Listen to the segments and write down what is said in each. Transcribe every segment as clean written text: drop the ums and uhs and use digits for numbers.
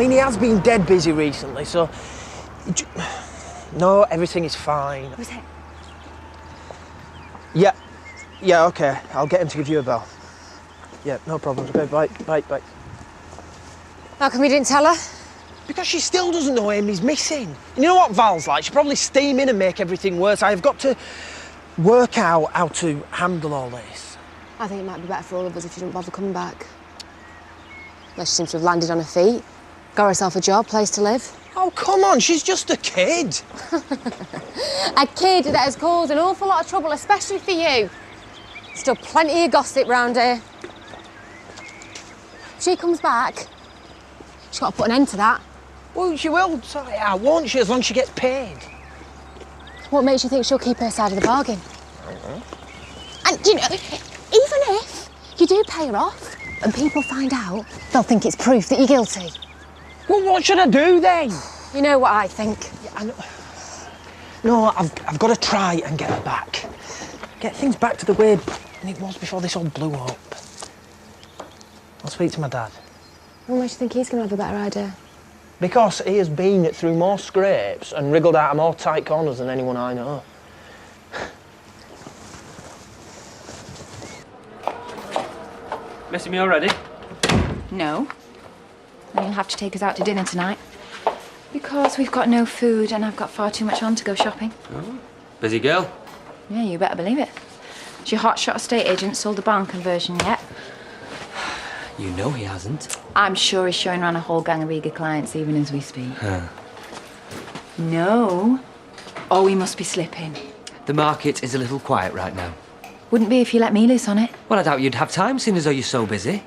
mean, he has been dead busy recently, so... No, everything is fine. Was it? Yeah, OK. I'll get him to give you a bell. Yeah, no problems. OK, bye. How come you didn't tell her? Because she still doesn't know Amy's missing. And you know what Val's like? She'll probably steam in and make everything worse. I've got to work out how to handle all this. I think it might be better for all of us if she didn't bother coming back. Well, she seems to have landed on her feet, got herself a job, place to live. Oh, come on, she's just a kid. A kid that has caused an awful lot of trouble, especially for you. Still plenty of gossip round here. If she comes back, she's got to put an end to that. Well, she will sort it out, won't she, as long as she gets paid? What makes you think she'll keep her side of the bargain? I don't know. And, you know, even if you do pay her off and people find out, they'll think it's proof that you're guilty. Well, what should I do then? You know what I think. Yeah, I know. No, I've got to try and get her back. Get things back to the way it was before this all blew up. I'll speak to my dad. What makes you think he's going to have a better idea? Because he has been through more scrapes and wriggled out of more tight corners than anyone I know. Missing me already? No. And you'll have to take us out to dinner tonight. Because we've got no food and I've got far too much on to go shopping. Oh, busy girl. Yeah, you better believe it. Has your hotshot estate agent sold the barn conversion yet? You know he hasn't. I'm sure he's showing around a whole gang of eager clients even as we speak. Huh. No. Oh, we must be slipping. The market is a little quiet right now. Wouldn't be if you let me loose on it. Well, I doubt you'd have time, seeing as though you're so busy.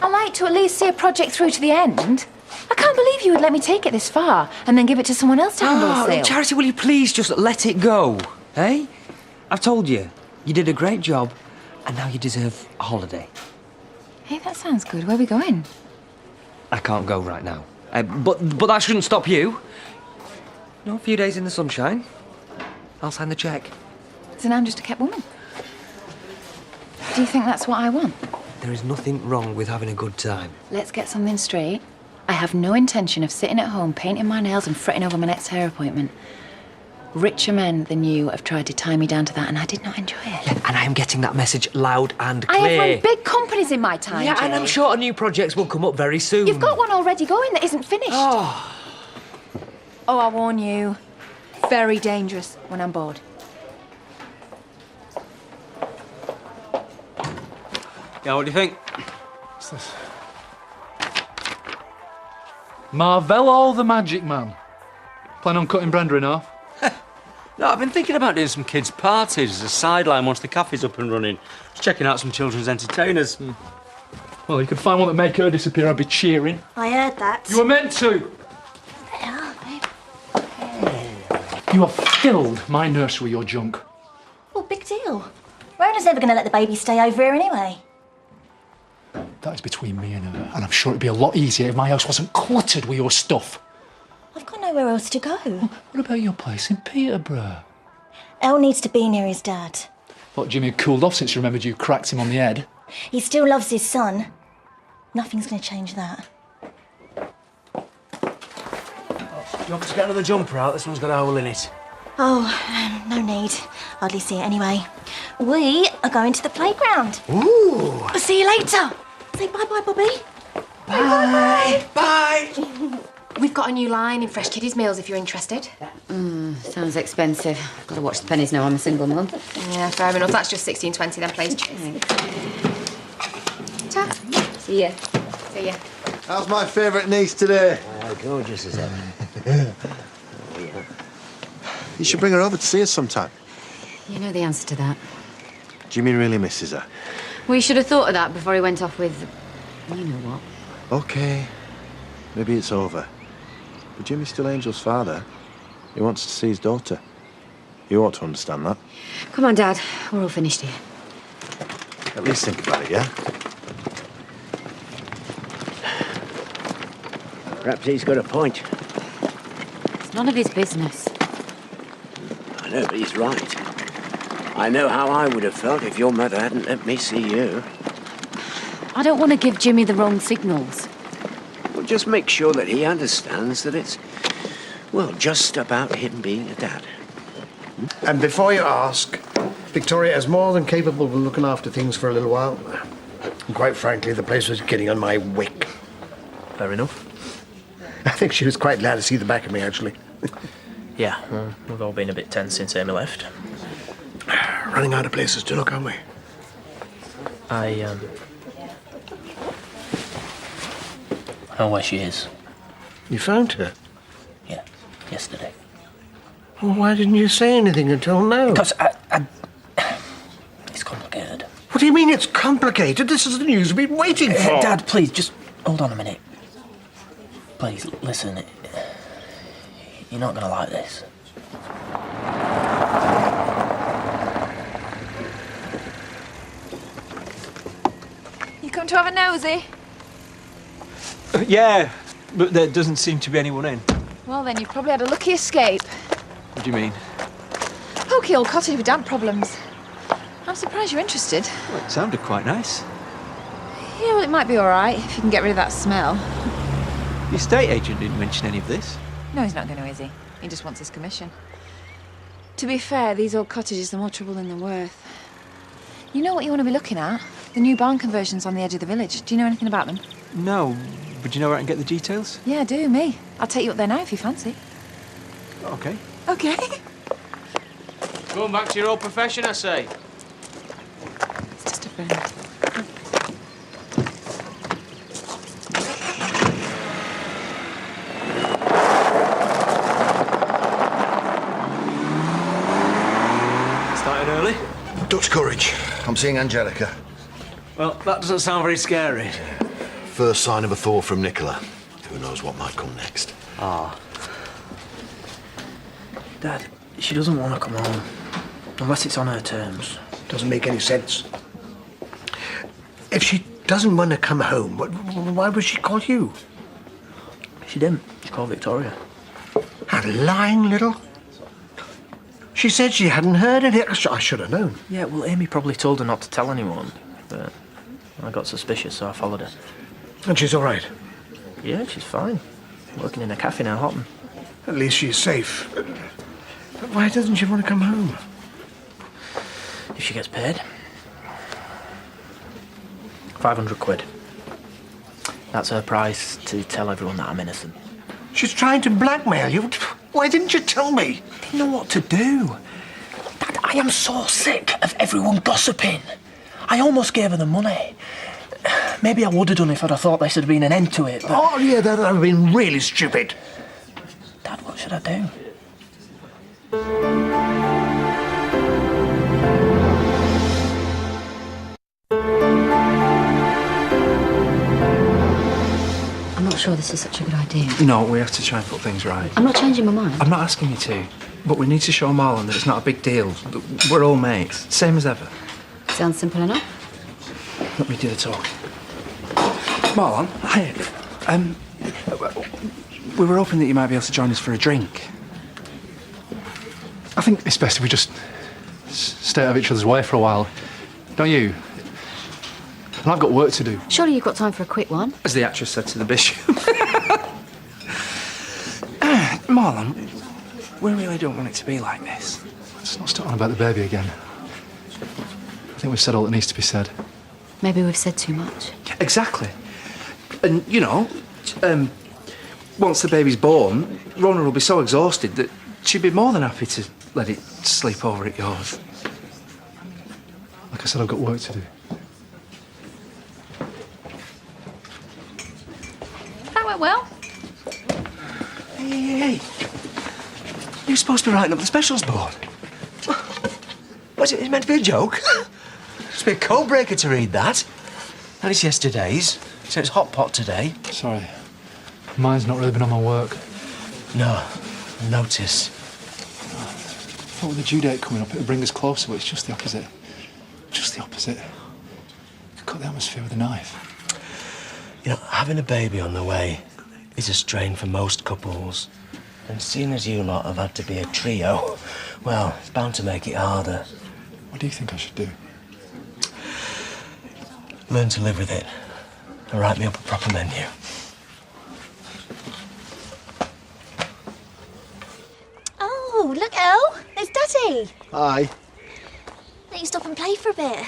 I like to at least see a project through to the end. I can't believe you would let me take it this far and then give it to someone else to handle the sale. Charity, will you please just let it go, eh? I've told you, you did a great job, and now you deserve a holiday. Hey, that sounds good. Where are we going? I can't go right now. But that shouldn't stop you. No, a few days in the sunshine. I'll sign the cheque. So now I'm just a kept woman. Do you think that's what I want? There is nothing wrong with having a good time. Let's get something straight. I have no intention of sitting at home painting my nails and fretting over my next hair appointment. Richer men than you have tried to tie me down to that, and I did not enjoy it. Yeah, and I am getting that message loud and clear. I have run big companies in my time, Yeah, Jay. and I'm sure new projects will come up very soon. You've got one already going that isn't finished. Oh, I warn you. Very dangerous when I'm bored. yeah, what do you think? What's this? Marvello the Magic Man. Plan on cutting Brenda in half? No, I've been thinking about doing some kids' parties as a sideline once the cafe's up and running. Just checking out some children's entertainers. Well, you could find one that make her disappear, I'd be cheering. I heard that. You were meant to! You have filled my nursery with your junk. Well, big deal. Rhoda's never going to let the baby stay over here anyway. That is between me and her, and I'm sure it'd be a lot easier if my house wasn't cluttered with your stuff. I've got nowhere else to go. What about your place in Peterborough? Elle needs to be near his dad. What, Jimmy had cooled off since he remembered you cracked him on the head? He still loves his son. Nothing's going to change that. You want to get another jumper out? This one's got a hole in it. Oh, no need. Hardly see it anyway. We are going to the playground. Ooh! I'll see you later. Say bye-bye, Bobby. Bye! Bye! We've got a new line in Fresh Kiddies Meals if you're interested. Sounds expensive. Got to watch the pennies now. I'm a single mum. Yeah, fair enough. That's just $16.20 then, please. Ta. See ya. See ya. How's my favourite niece today? Gorgeous as ever. You should bring her over to see us sometime. You know the answer to that. Jimmy really misses her. We should have thought of that before he went off with... You know what? OK. Maybe it's over. But Jimmy's still Angel's father. He wants to see his daughter. You ought to understand that. Come on, Dad. We're all finished here. At least think about it, yeah? Perhaps he's got a point. It's none of his business. I know, but he's right. I know how I would have felt if your mother hadn't let me see you. I don't want to give Jimmy the wrong signals. Well, just make sure that he understands that it's, well, just about him being a dad. And before you ask, Victoria is more than capable of looking after things for a little while. And quite frankly, the place was getting on my wick. Fair enough. I think she was quite glad to see the back of me, actually. Yeah, well, we've all been a bit tense since Amy left. Running out of places to look, aren't we? I know where she is. You found her? Yeah, yesterday. Well, why didn't you say anything until now? Because it's complicated. What do you mean it's complicated? This is the news we've been waiting for. Dad, please, just hold on a minute. Please, listen. You're not gonna like this. You come to have a nosy? Yeah, but there doesn't seem to be anyone in. Well, then you've probably had a lucky escape. What do you mean? Pokey old cottage with damp problems. I'm surprised you're interested. Well, it sounded quite nice. Yeah, well, it might be all right if you can get rid of that smell. The estate agent didn't mention any of this. No, he's not going to, is he? He just wants his commission. To be fair, these old cottages are more trouble than they're worth. You know what you want to be looking at? The new barn conversions on the edge of the village. Do you know anything about them? No, but do you know where I can get the details? Yeah, I do, me. I'll take you up there now if you fancy. Okay. Okay. Going back to your old profession, I say. It's just a friend. Started early? Dutch courage. I'm seeing Angelica. Well, that doesn't sound very scary. First sign of a thaw from Nicola. Who knows what might come next? Ah. Dad, she doesn't want to come home. Unless it's on her terms. Doesn't make any sense. If she doesn't want to come home, why would she call you? She didn't. She called Victoria. That lying little... She said she hadn't heard it. I should have known. Yeah, well, Amy probably told her not to tell anyone, but I got suspicious, so I followed her. And she's all right? Yeah, she's fine. Working in a cafe now, Houghton. At least she's safe. But why doesn't she want to come home? If she gets paid. 500 quid. That's her price to tell everyone that I'm innocent. She's trying to blackmail you. Why didn't you tell me? I didn't know what to do. Dad, I am so sick of everyone gossiping. I almost gave her the money. Maybe I would have done if I'd have thought this had been an end to it, but... Oh, yeah, that would have been really stupid. Dad, what should I do? I'm not sure this is such a good idea. No, we have to try and put things right. I'm not changing my mind. I'm not asking you to, but we need to show Marlon that it's not a big deal. That we're all mates, same as ever. Sounds simple enough. Let me do the talk. Marlon, hi. We were hoping that you might be able to join us for a drink. I think it's best if we just stay out of each other's way for a while. Don't you? And I've got work to do. Surely you've got time for a quick one. As the actress said to the bishop. Marlon, we really don't want it to be like this. Let's not start on about the baby again. I think we've said all that needs to be said. Maybe we've said too much. Exactly. And, you know, once the baby's born, Rona will be so exhausted that she'd be more than happy to let it sleep over at yours. Like I said, I've got work to do. That went well. Hey. You're supposed to be writing up the specials board. Was it meant to be a joke? It's a bit code breaker to read that. And it's yesterday's, so it's hot pot today. Sorry. Mine's not really been on my work. No, notice. I thought with the due date coming up, it would bring us closer, but it's just the opposite. Just the opposite. Cut the atmosphere with a knife. You know, having a baby on the way is a strain for most couples. And seeing as you lot have had to be a trio, well, it's bound to make it harder. What do you think I should do? Learn to live with it. And write me up a proper menu. Oh, look, El. There's Daddy. Hi. Let you stop and play for a bit.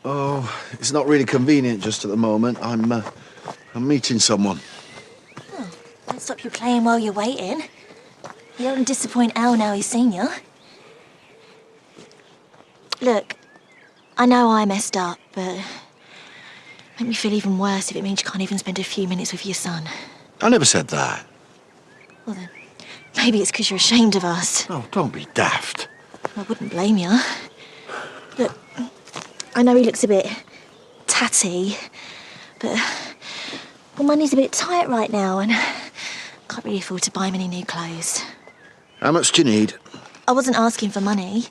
Oh, it's not really convenient just at the moment. I'm meeting someone. Oh, don't stop you playing while you're waiting. You don't disappoint El now he's seen you. Look, I know I messed up, but make me feel even worse if it means you can't even spend a few minutes with your son. I never said that. Well then, maybe it's because you're ashamed of us. Oh, don't be daft. I wouldn't blame you. Look, I know he looks a bit tatty, but well, money's a bit tight right now and I can't really afford to buy him any new clothes. How much do you need? I wasn't asking for money.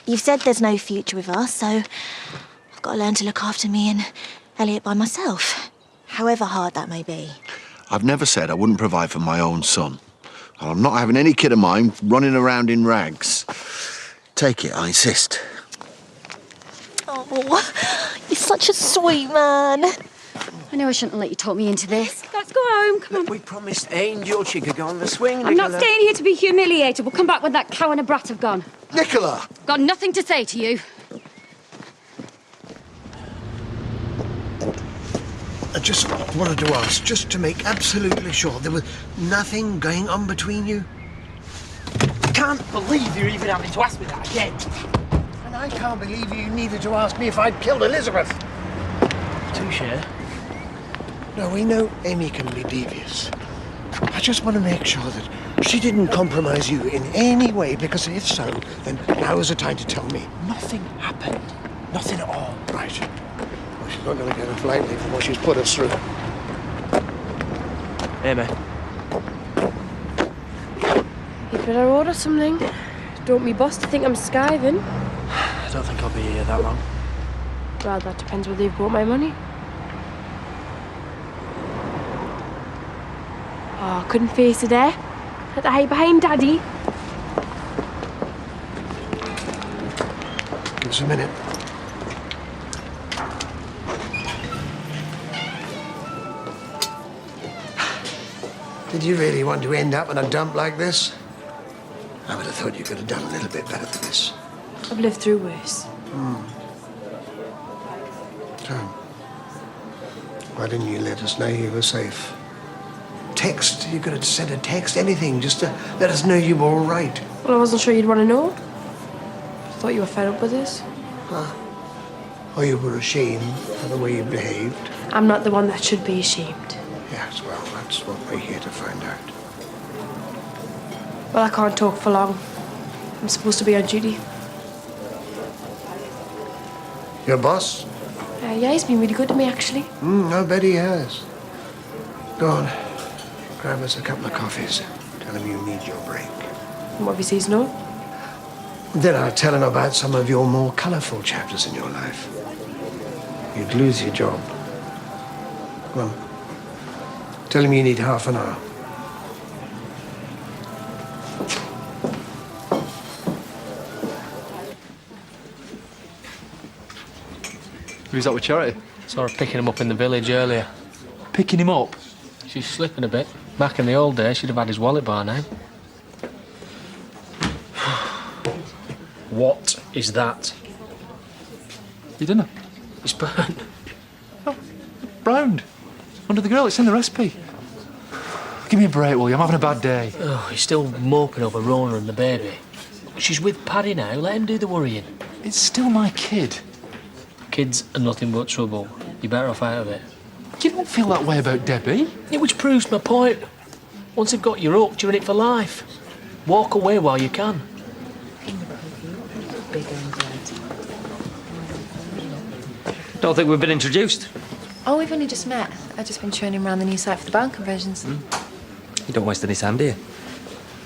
You've said there's no future with us, so I've got to learn to look after me and Elliot by myself, however hard that may be. I've never said I wouldn't provide for my own son. And I'm not having any kid of mine running around in rags. Take it, I insist. Oh, you're such a sweet man. I know I shouldn't let you talk me into this. Let's go home, come on. We promised Angel she could go on the swing, I'm not Nicola. staying here to be humiliated. We'll come back when that cow and a brat have gone. Nicola! Got nothing to say to you. I just wanted to ask, just to make absolutely sure there was nothing going on between you. I can't believe you're even having to ask me that again. And I can't believe you needed to ask me if I'd killed Elizabeth. Touche. No, we know Amy can be devious. I just want to make sure that she didn't compromise you in any way, because if so, then now is the time to tell me. Nothing happened. Nothing at all. Right. Well, she's not going to get off lightly for what she's put us through. Amy. You'd better order something. Don't me boss to think I'm skiving. I don't think I'll be here that long. Well, that depends whether you've got my money. Oh, couldn't face it there. Had to hide behind Daddy. Give us a minute. Did you really want to end up in a dump like this? I would have thought you could have done a little bit better than this. I've lived through worse. So, why didn't you let us know you were safe? Text, you could have sent a text, anything, just to let us know you were all right. Well, I wasn't sure you'd want to know. Thought you were fed up with this. Or you were ashamed of the way you behaved. I'm not the one that should be ashamed. Yes, well, that's what we're here to find out. Well, I can't talk for long. I'm supposed to be on duty. Your boss? Yeah, he's been really good to me, actually. I bet he has. Go on, grab us a couple of coffees. Tell him you need your break. And what if he says no? Then I'll tell him about some of your more colourful chapters in your life. You'd lose your job. Come on. Tell him you need half an hour. Who's that with Charity? Saw her picking him up in the village earlier. Picking him up? She's slipping a bit. Back in the old days, she'd have had his wallet by now. What is that? Your dinner. It's burnt. Browned. Under the grill, it's in the recipe. Give me a break, will you? I'm having a bad day. Oh, he's still moping over Rona and the baby. She's with Paddy now. Let him do the worrying. It's still my kid. Kids are nothing but trouble. You're better off out of it. You don't feel that way about Debbie. Yeah, which proves my point. Once they've got you hooked, you're in it for life. Walk away while you can. Don't think we've been introduced. Oh, we've only just met. I've just been showing him around the new site for the barn conversions. You don't waste any time, do you?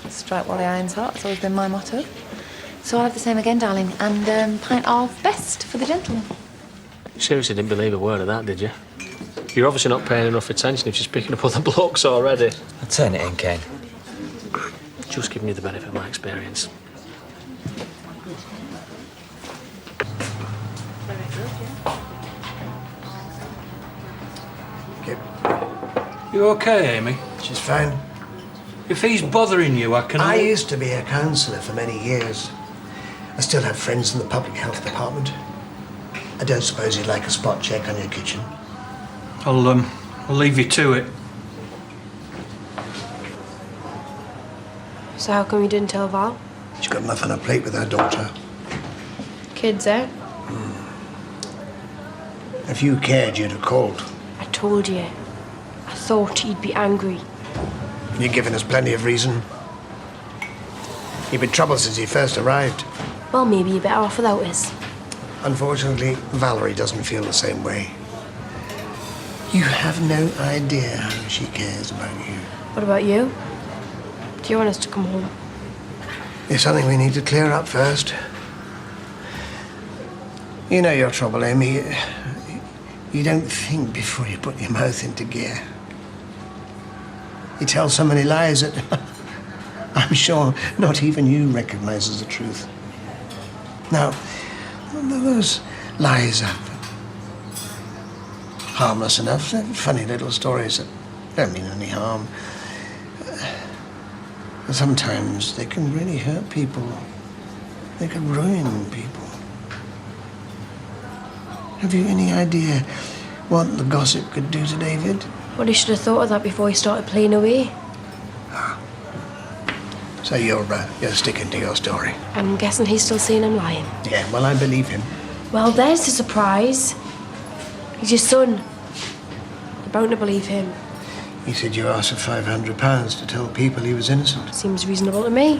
Strike while the iron's hot. It's always been my motto. So I'll have the same again, darling. And pint of best for the gentleman. Seriously didn't believe a word of that, did you? You're obviously not paying enough attention if she's picking up other blokes already. I'll turn it in, Kane. Just giving you the benefit of my experience. You okay, Amy? She's fine. If he's bothering you, I can... I used to be a counsellor for many years. I still have friends in the public health department. I don't suppose you'd like a spot check on your kitchen? I'll leave you to it. So how come you didn't tell Val? She's got enough on her plate with her daughter. Kids, eh? If you cared, you'd have called. I told you. I thought he'd be angry. You've given us plenty of reason. You've been trouble since he first arrived. Well, maybe you're better off without us. Unfortunately, Valerie doesn't feel the same way. You have no idea how she cares about you. What about you? Do you want us to come home? There's something we need to clear up first. You know your trouble, Amy. You don't think before you put your mouth into gear. You tell so many lies that I'm sure not even you recognize as the truth. Now, those lies are harmless enough. They're funny little stories that don't mean any harm. But sometimes they can really hurt people. They can ruin people. Have you any idea what the gossip could do to David? Well, he should have thought of that before he started playing away. So you're sticking to your story? I'm guessing he's still seeing him lying. Yeah, well, I believe him. Well, there's the surprise. He's your son. You're bound to believe him. He said you asked for £500 to tell people he was innocent. Seems reasonable to me.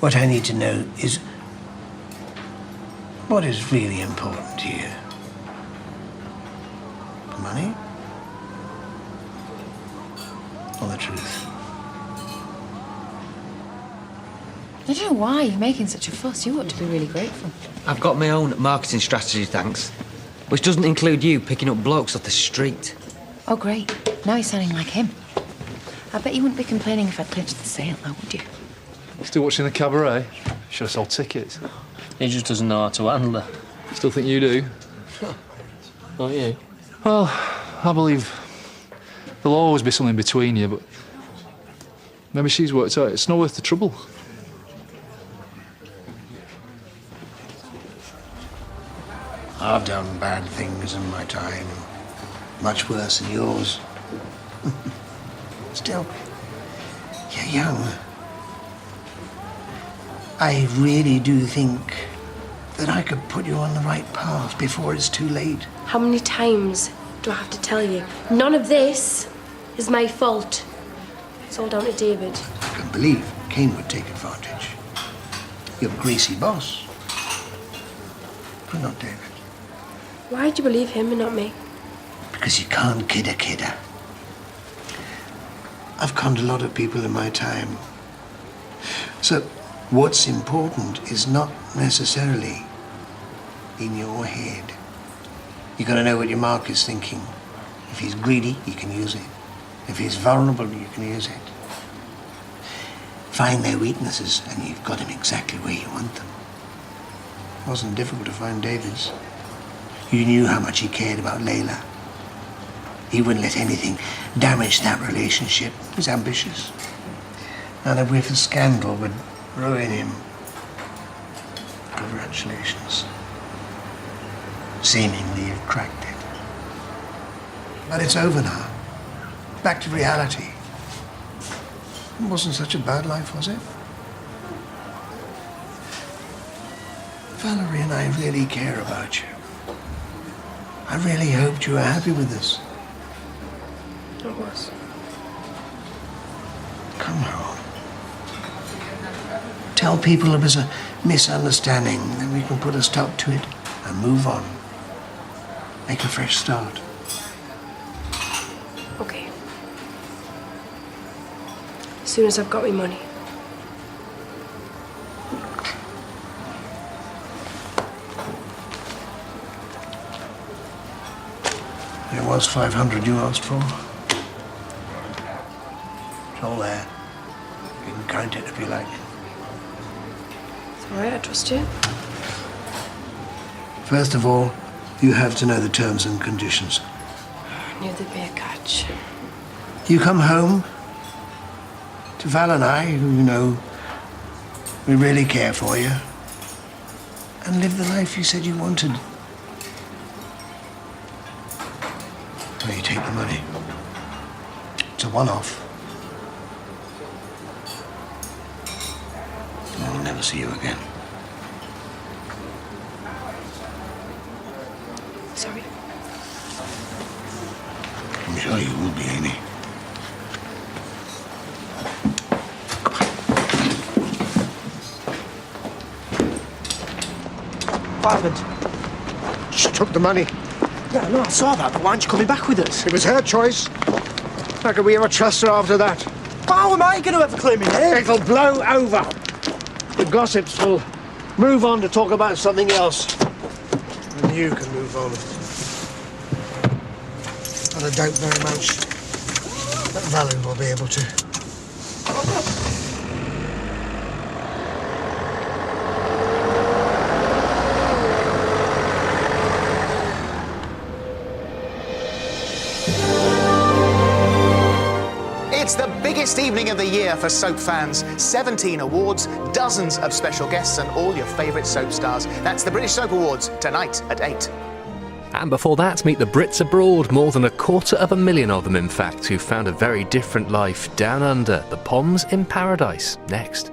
What I need to know is what is really important to you? The money? Or the truth? I don't know why you're making such a fuss. You ought to be really grateful. I've got my own marketing strategy, thanks. Which doesn't include you picking up blokes off the street. Oh, great. Now you're sounding like him. I bet you wouldn't be complaining if I'd clinched the sale, now, would you? Still watching the cabaret? Should have sold tickets. He just doesn't know how to handle her. Still think you do? Not you. Well, I believe there'll always be something between you, but maybe she's worked out it's not worth the trouble. I've done bad things in my time, much worse than yours. Still, you're young. I really do think that I could put you on the right path before it's too late. How many times do I have to tell you? None of this is my fault. It's all down to David. I can believe Kane would take advantage. You're a greasy boss. But not David. Why'd you believe him and not me? Because you can't kid a kidder. I've conned a lot of people in my time. So, what's important is not necessarily in your head. You gotta know what your mark is thinking. If he's greedy, you can use it. If he's vulnerable, you can use it. Find their weaknesses, and you've got him exactly where you want them. It wasn't difficult to find David's. You knew how much he cared about Layla. He wouldn't let anything damage that relationship. He was ambitious. And a whiff of scandal would ruin him. Congratulations. Seemingly you've cracked it. But it's over now. Back to reality. It wasn't such a bad life, was it? Valerie and I really care about you. I really hoped you were happy with us. I was. Come home. Tell people it was a misunderstanding, then we can put a stop to it and move on. Make a fresh start. Okay. As soon as I've got my money. It was 500 you asked for. It's all there. You can count it if you like. It's all right, I trust you. First of all, you have to know the terms and conditions. I knew there'd be a catch. You come home to Val and I, who you know we really care for you, and live the life you said you wanted. Well, you take the money. It's a one-off. I'll never see you again. Sorry. I'm sure you will be, Amy. What happened? She took the money. Yeah, no, I saw that, but why aren't you coming back with us? It was her choice. How could we ever trust her after that? How am I going to ever claim my name? It'll blow over. The gossips will move on to talk about something else. And you can move on. And I doubt very much that Valen will be able to. It's the biggest evening of the year for soap fans. 17 awards, dozens of special guests, and all your favourite soap stars. That's the British Soap Awards, tonight at 8. And before that, meet the Brits abroad, more than 250,000 of them in fact, who found a very different life down under, the Poms in Paradise, next.